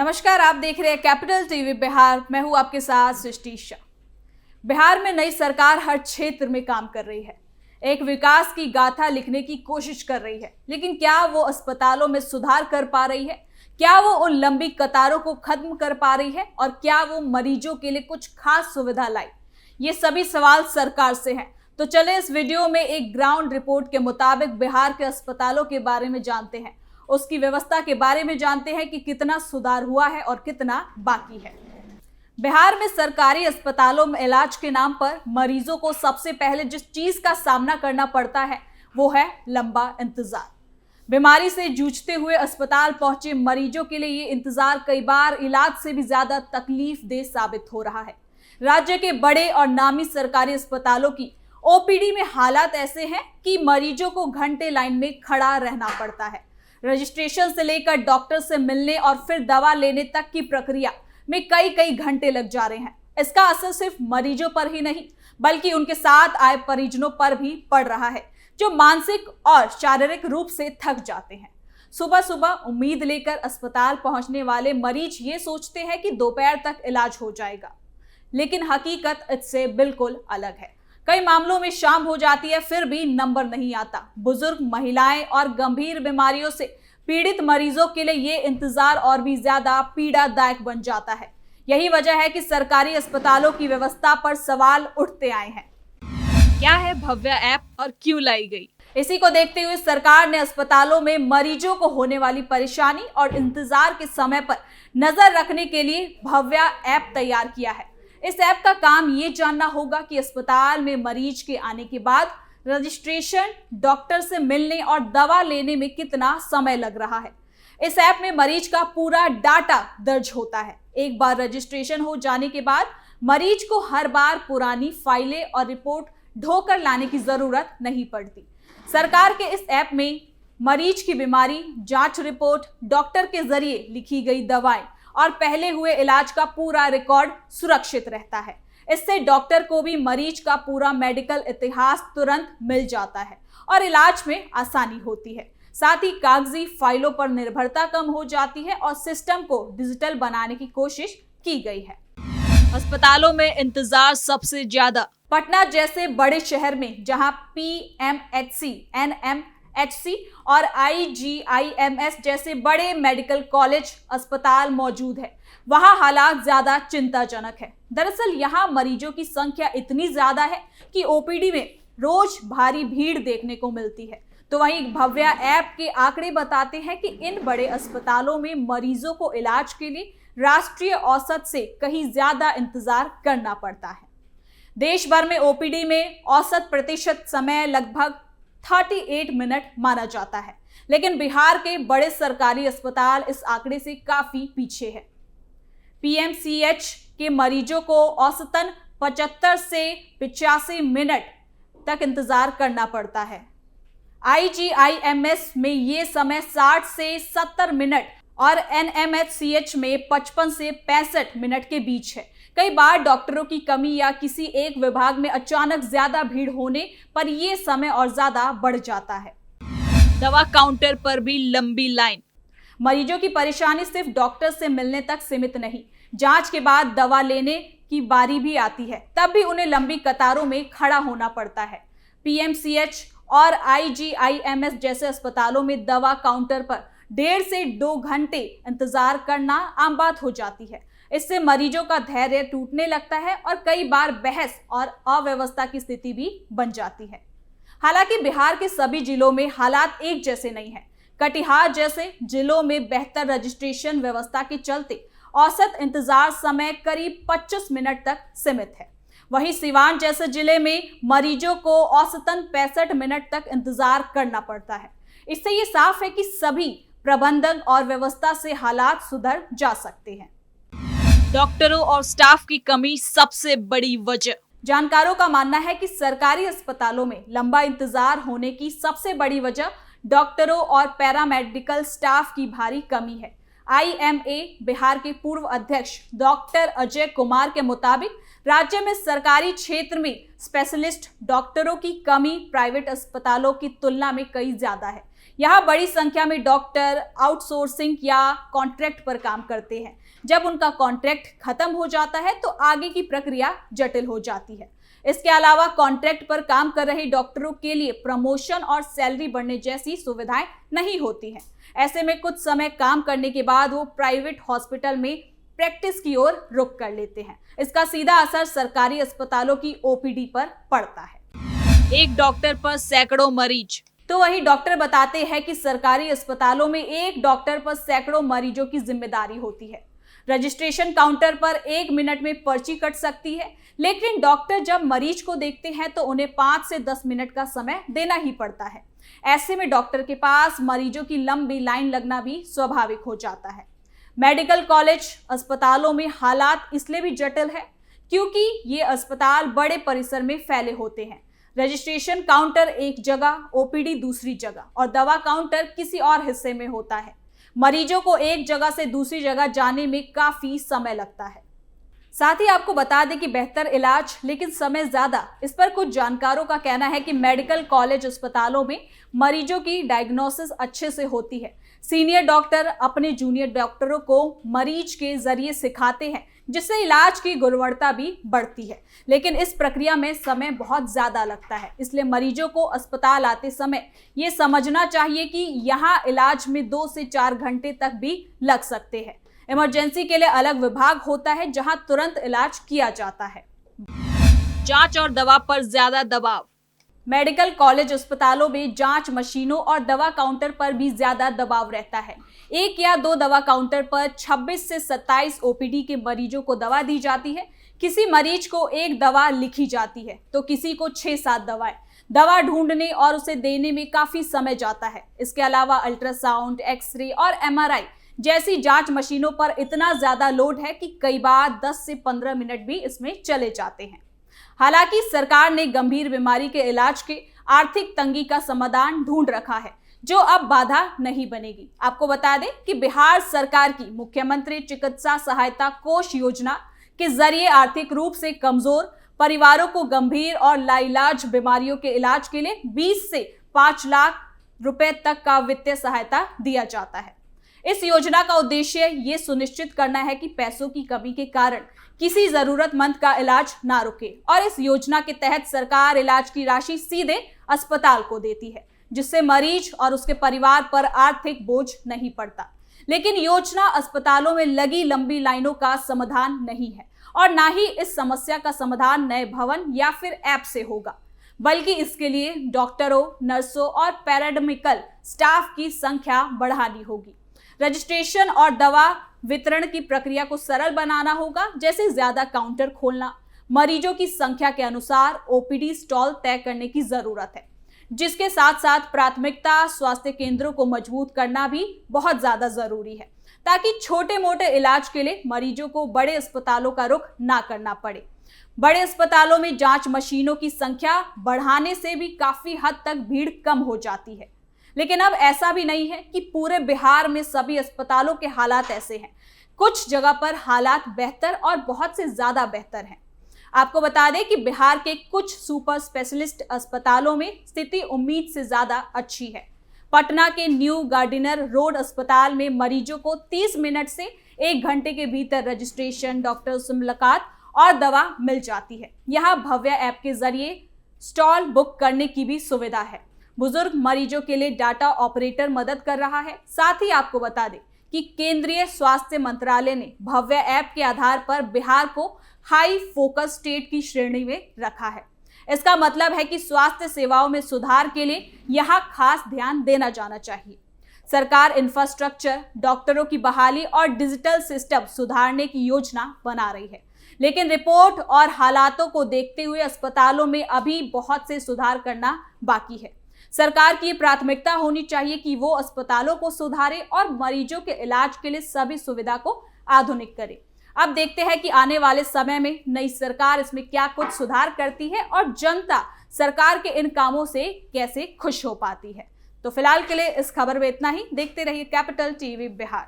नमस्कार, आप देख रहे हैं कैपिटल टीवी बिहार। मैं हूं आपके साथ सृष्टि शाह। बिहार में नई सरकार हर क्षेत्र में काम कर रही है, एक विकास की गाथा लिखने की कोशिश कर रही है। लेकिन क्या वो अस्पतालों में सुधार कर पा रही है? क्या वो उन लंबी कतारों को खत्म कर पा रही है? और क्या वो मरीजों के लिए कुछ खास सुविधा लाई? ये सभी सवाल सरकार से हैं। तो चले इस वीडियो में एक ग्राउंड रिपोर्ट के मुताबिक बिहार के अस्पतालों के बारे में जानते हैं, उसकी व्यवस्था के बारे में जानते हैं कि कितना सुधार हुआ है और कितना बाकी है। बिहार में सरकारी अस्पतालों में इलाज के नाम पर मरीजों को सबसे पहले जिस चीज का सामना करना पड़ता है वो है लंबा इंतजार। बीमारी से जूझते हुए अस्पताल पहुंचे मरीजों के लिए ये इंतजार कई बार इलाज से भी ज्यादा तकलीफ दे साबित हो रहा है। राज्य के बड़े और नामी सरकारी अस्पतालों की ओपीडी में हालात ऐसे हैं कि मरीजों को घंटे लाइन में खड़ा रहना पड़ता है। रजिस्ट्रेशन से लेकर डॉक्टर से मिलने और फिर दवा लेने तक की प्रक्रिया में कई घंटे लग जा रहे हैं। इसका असर सिर्फ मरीजों पर ही नहीं बल्कि उनके साथ आए परिजनों पर भी पड़ रहा है, जो मानसिक और शारीरिक रूप से थक जाते हैं। सुबह सुबह उम्मीद लेकर अस्पताल पहुंचने वाले मरीज ये सोचते हैं कि दोपहर तक इलाज हो जाएगा, लेकिन हकीकत इससे बिल्कुल अलग है। कई मामलों में शाम हो जाती है फिर भी नंबर नहीं आता। बुजुर्ग, महिलाएं और गंभीर बीमारियों से पीड़ित मरीजों के लिए ये इंतजार और भी ज्यादा पीड़ादायक बन जाता है। यही वजह है कि सरकारी अस्पतालों की व्यवस्था पर सवाल उठते आए हैं। क्या है भव्या ऐप और क्यों लाई गई? इसी को देखते हुए सरकार ने अस्पतालों में मरीजों को होने वाली परेशानी और इंतजार के समय पर नजर रखने के लिए भव्या ऐप तैयार किया है। इस ऐप का काम ये जानना होगा कि अस्पताल में मरीज के आने के बाद रजिस्ट्रेशन, डॉक्टर से मिलने और दवा लेने में कितना समय लग रहा है। इस ऐप में मरीज का पूरा डाटा दर्ज होता है। एक बार रजिस्ट्रेशन हो जाने के बाद मरीज को हर बार पुरानी फाइलें और रिपोर्ट ढोकर लाने की जरूरत नहीं पड़ती। सरकार के इस ऐप में मरीज की बीमारी, जांच रिपोर्ट, डॉक्टर के जरिए लिखी गई दवाएं और पहले हुए इलाज का पूरा रिकॉर्ड सुरक्षित रहता है। इससे डॉक्टर को भी मरीज का पूरा मेडिकल इतिहास तुरंत मिल जाता है और इलाज में आसानी होती है। साथ ही कागजी फाइलों पर निर्भरता कम हो जाती है और सिस्टम को डिजिटल बनाने की कोशिश की गई है। अस्पतालों में इंतजार सबसे ज्यादा पटना जैसे बड़े शहर में, जहां पीएमएचसी, एनएमएचसी और आईजीआईएमएस जैसे बड़े मेडिकल कॉलेज अस्पताल मौजूद है, वहां हालात ज्यादा चिंताजनक है। दरअसल यहां मरीजों की संख्या इतनी ज्यादा है कि ओपीडी में रोज भारी भीड़ देखने को मिलती है। तो वहीं भव्या ऐप के आंकड़े बताते हैं कि इन बड़े अस्पतालों में मरीजों को इलाज के लिए राष्ट्रीय औसत से कहीं ज्यादा इंतजार करना पड़ता है। देश भर में ओपीडी में औसत प्रतिशत समय लगभग 38 मिनट माना जाता है, लेकिन बिहार के बड़े सरकारी अस्पताल इस आंकड़े से काफी पीछे है। पीएमसीएच के मरीजों को औसतन 75 से 85 मिनट तक इंतजार करना पड़ता है। आईजीआईएमएस में ये समय 60 से 70 मिनट और एनएमएचसीएच में 55 से 65 मिनट के बीच है। कई बार डॉक्टरों की कमी या किसी एक विभाग में अचानक ज्यादा भीड़ होने पर यह समय और ज्यादा बढ़ जाता है। दवा काउंटर पर भी लंबी लाइन। मरीजों की परेशानी सिर्फ डॉक्टर से मिलने तक सीमित नहीं, जांच के बाद दवा लेने की बारी भी आती है, तब भी उन्हें लंबी कतारों में खड़ा होना पड़ता है। पीएमसीएच और आईजीआईएमएस जैसे अस्पतालों में दवा काउंटर पर 1.5 से 2 घंटे इंतजार करना आम बात हो जाती है। इससे मरीजों का धैर्य टूटने लगता है और कई बार बहस और अव्यवस्था की स्थिति भी बन जाती है। हालांकि बिहार के सभी जिलों में हालात एक जैसे नहीं है। कटिहार जैसे जिलों में बेहतर रजिस्ट्रेशन व्यवस्था के चलते औसत इंतजार समय करीब 25 मिनट तक सीमित है। वहीं सिवान जैसे जिले में मरीजों को औसतन 65 मिनट तक इंतजार करना पड़ता है। इससे ये साफ है कि सभी प्रबंधन और व्यवस्था से हालात सुधर जा सकते हैं। डॉक्टरों और स्टाफ की कमी सबसे बड़ी वजह। जानकारों का मानना है कि सरकारी अस्पतालों में लंबा इंतजार होने की सबसे बड़ी वजह डॉक्टरों और पैरामेडिकल स्टाफ की भारी कमी है। आईएमए बिहार के पूर्व अध्यक्ष डॉक्टर अजय कुमार के मुताबिक राज्य में सरकारी क्षेत्र में स्पेशलिस्ट डॉक्टरों की कमी प्राइवेट अस्पतालों की तुलना में कई ज्यादा है। यहाँ बड़ी संख्या में डॉक्टर आउटसोर्सिंग या कॉन्ट्रैक्ट पर काम करते हैं। जब उनका कॉन्ट्रैक्ट खत्म हो जाता है तो आगे की प्रक्रिया जटिल हो जाती है। इसके अलावा कॉन्ट्रैक्ट पर काम कर रहे डॉक्टरों के लिए प्रमोशन और सैलरी बढ़ने जैसी सुविधाएं नहीं होती हैं। ऐसे में कुछ समय काम करने के बाद वो प्राइवेट हॉस्पिटल में प्रैक्टिस की ओर रुख कर लेते हैं। इसका सीधा असर सरकारी अस्पतालों की ओपीडी पर पड़ता है। एक डॉक्टर पर सैकड़ों मरीज। तो वही डॉक्टर बताते हैं कि सरकारी अस्पतालों में एक डॉक्टर पर सैकड़ों मरीजों की जिम्मेदारी होती है। रजिस्ट्रेशन काउंटर पर 1 मिनट में पर्ची कट सकती है, लेकिन डॉक्टर जब मरीज को देखते हैं तो उन्हें 5 से 10 मिनट का समय देना ही पड़ता है। ऐसे में डॉक्टर के पास मरीजों की लंबी लाइन लगना भी स्वाभाविक हो जाता है। मेडिकल कॉलेज अस्पतालों में हालात इसलिए भी जटिल है क्योंकि ये अस्पताल बड़े परिसर में फैले होते हैं। रजिस्ट्रेशन काउंटर एक जगह, ओपीडी दूसरी जगह और दवा काउंटर किसी और हिस्से में होता है। मरीजों को एक जगह से दूसरी जगह जाने में काफी समय लगता है। साथ ही आपको बता दें कि बेहतर इलाज लेकिन समय ज्यादा, इस पर कुछ जानकारों का कहना है कि मेडिकल कॉलेज अस्पतालों में मरीजों की डायग्नोसिस अच्छे से होती है। सीनियर डॉक्टर अपने जूनियर डॉक्टरों को मरीज के जरिए सिखाते हैं, जिससे इलाज की गुणवत्ता भी बढ़ती है। लेकिन इस प्रक्रिया में समय बहुत ज्यादा लगता है, इसलिए मरीजों को अस्पताल आते समय ये समझना चाहिए कि यहाँ इलाज में 2 से 4 घंटे तक भी लग सकते हैं। इमरजेंसी के लिए अलग विभाग होता है जहां तुरंत इलाज किया जाता है। जांच और दवा पर ज्यादा दबाव। मेडिकल कॉलेज अस्पतालों में जांच मशीनों और दवा काउंटर पर भी ज्यादा दबाव रहता है। 1 या 2 दवा काउंटर पर 26 से 27 ओपीडी के मरीजों को दवा दी जाती है। किसी मरीज को 1 दवा लिखी जाती है तो किसी को 6-7 दवाएं। दवा ढूंढने और उसे देने में काफी समय जाता है। इसके अलावा अल्ट्रासाउंड, एक्सरे और एमआरआई जैसी जांच मशीनों पर इतना ज्यादा लोड है कि कई बार 10 से 15 मिनट भी इसमें चले जाते हैं। हालांकि सरकार ने गंभीर बीमारी के इलाज के आर्थिक तंगी का समाधान ढूंढ रखा है, जो अब बाधा नहीं बनेगी। आपको बता दें कि बिहार सरकार की मुख्यमंत्री चिकित्सा सहायता कोष योजना के जरिए आर्थिक रूप से कमजोर परिवारों को गंभीर और लाइलाज बीमारियों के इलाज के लिए 20 से 5 लाख रुपए तक का वित्तीय सहायता दिया जाता है। इस योजना का उद्देश्य ये सुनिश्चित करना है कि पैसों की कमी के कारण किसी जरूरतमंद का इलाज ना रुके और इस योजना के तहत सरकार इलाज की राशि सीधे अस्पताल को देती है, जिससे मरीज और उसके परिवार पर आर्थिक बोझ नहीं पड़ता। लेकिन योजना अस्पतालों में लगी लंबी लाइनों का समाधान नहीं है और ना ही इस समस्या का समाधान नए भवन या फिर ऐप से होगा, बल्कि इसके लिए डॉक्टरों, नर्सों और पैरामेडिकल स्टाफ की संख्या बढ़ानी होगी। रजिस्ट्रेशन और दवा वितरण की प्रक्रिया को सरल बनाना होगा, जैसे ज्यादा काउंटर खोलना, मरीजों की संख्या के अनुसार ओपीडी स्टॉल तय करने की जरूरत है, जिसके साथ साथ प्राथमिकता स्वास्थ्य केंद्रों को मजबूत करना भी बहुत ज्यादा जरूरी है, ताकि छोटे मोटे इलाज के लिए मरीजों को बड़े अस्पतालों का रुख ना करना पड़े। बड़े अस्पतालों में जांच मशीनों की संख्या बढ़ाने से भी काफी हद तक भीड़ कम हो जाती है। लेकिन अब ऐसा भी नहीं है कि पूरे बिहार में सभी अस्पतालों के हालात ऐसे हैं। कुछ जगह पर हालात बेहतर और बहुत से ज्यादा बेहतर हैं। आपको बता दें कि बिहार के कुछ सुपर स्पेशलिस्ट अस्पतालों में स्थिति उम्मीद से ज्यादा अच्छी है। पटना के न्यू गार्डिनर रोड अस्पताल में मरीजों को 30 मिनट से 1 घंटे के भीतर रजिस्ट्रेशन, डॉक्टर से मुलाकात और दवा मिल जाती है। यहाँ भव्य ऐप के जरिए स्टॉल बुक करने की भी सुविधा है। बुजुर्ग मरीजों के लिए डाटा ऑपरेटर मदद कर रहा है। साथ ही आपको बता दें कि केंद्रीय स्वास्थ्य मंत्रालय ने भव्य ऐप के आधार पर बिहार को हाई फोकस स्टेट की श्रेणी में रखा है। इसका मतलब है कि स्वास्थ्य सेवाओं में सुधार के लिए यहाँ खास ध्यान देना जाना चाहिए। सरकार इंफ्रास्ट्रक्चर, डॉक्टरों की बहाली और डिजिटल सिस्टम सुधारने की योजना बना रही है, लेकिन रिपोर्ट और हालातों को देखते हुए अस्पतालों में अभी बहुत से सुधार करना बाकी है। सरकार की प्राथमिकता होनी चाहिए कि वो अस्पतालों को सुधारे और मरीजों के इलाज के लिए सभी सुविधा को आधुनिक करे। अब देखते हैं कि आने वाले समय में नई सरकार इसमें क्या कुछ सुधार करती है और जनता सरकार के इन कामों से कैसे खुश हो पाती है। तो फिलहाल के लिए इस खबर में इतना ही। देखते रहिए कैपिटल टीवी बिहार।